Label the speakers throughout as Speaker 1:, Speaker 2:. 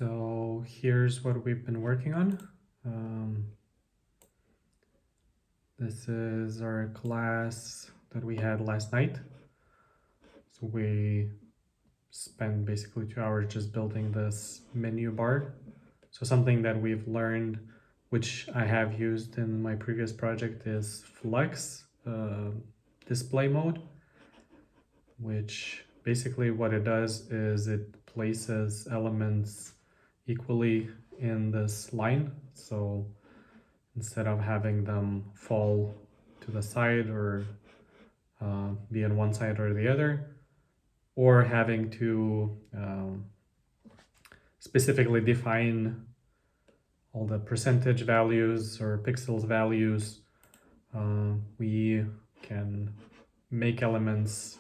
Speaker 1: So here's what we've been working on. This is our class that we had last night. So we spent basically 2 hours just building this menu bar. So something that we've learned, which I have used in my previous project, is Flex display mode, which basically what it does is it places elements equally in this line. So instead of having them fall to the side or be on one side or the other, or having to specifically define all the percentage values or pixels values, we can make elements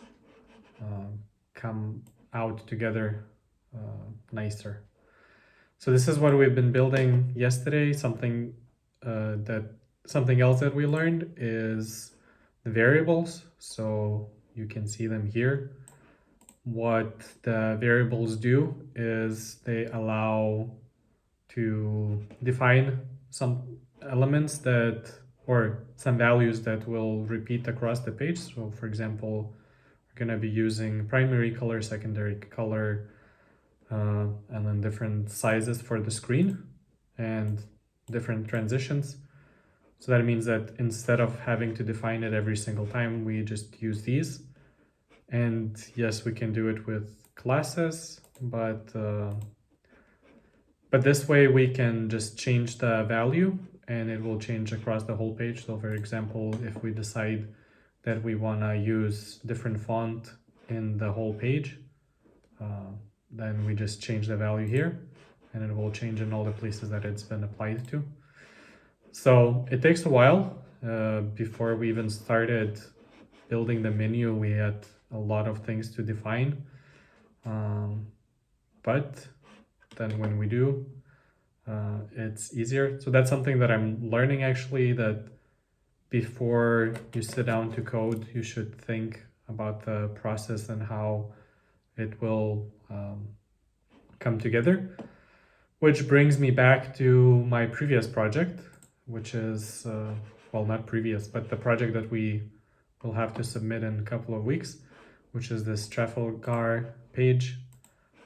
Speaker 1: come out together nicer. So this is what we've been building yesterday. Something else that we learned is the variables. So you can see them here. What the variables do is they allow to define some elements that, or some values that will repeat across the page. So for example, we're going to be using primary color, secondary color, and then different sizes for the screen and different transitions. So that means that instead of having to define it every single time, we just use these. And yes, we can do it with classes, but this way we can just change the value and it will change across the whole page. So for example, if we decide that we want to use different font in the whole page, then we just change the value here and it will change in all the places that it's been applied to. So it takes a while. Before we even started building the menu, we had a lot of things to define. But then when we do, it's easier. So that's something that I'm learning actually, that before you sit down to code, you should think about the process and how it will come together. Which brings me back to my previous project, which is, well, not previous, but the project that we will have to submit in a couple of weeks, which is this Trafalgar page.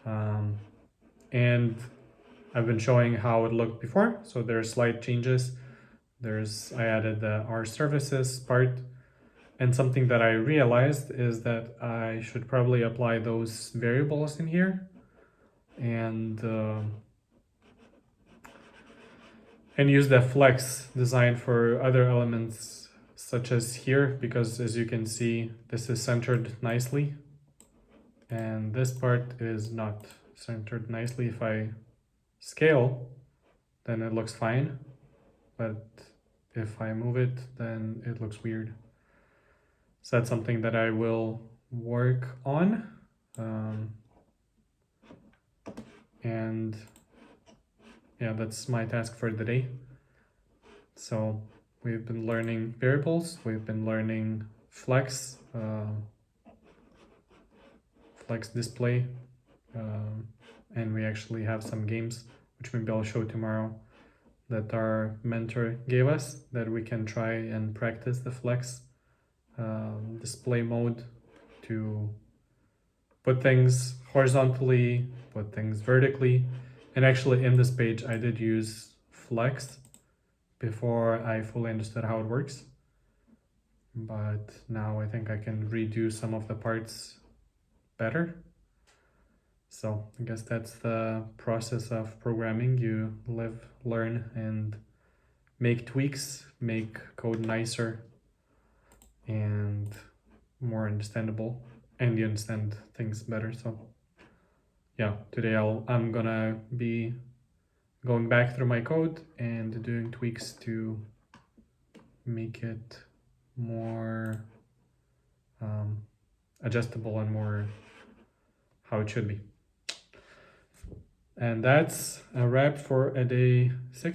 Speaker 1: And I've been showing how it looked before. So there are slight changes. I added the R services part. And something that I realized is that I should probably apply those variables in here and use the flex design for other elements such as here, because as you can see, this is centered nicely and this part is not centered nicely. If I scale, then it looks fine, but if I move it, then it looks weird. So that's something that I will work on. And yeah, that's my task for the day. So we've been learning variables, we've been learning flex, flex display, and we actually have some games, which maybe I'll show tomorrow, that our mentor gave us, that we can try and practice the flex display mode to put things horizontally, put things vertically. And actually in this page, I did use flex before I fully understood how it works. But now I think I can redo some of the parts better. So I guess that's the process of programming. You live, learn, and make tweaks, make code nicer and more understandable, and you understand things better. So yeah, today I'm gonna be going back through my code and doing tweaks to make it more adjustable and more how it should be. And that's a wrap for a day 6.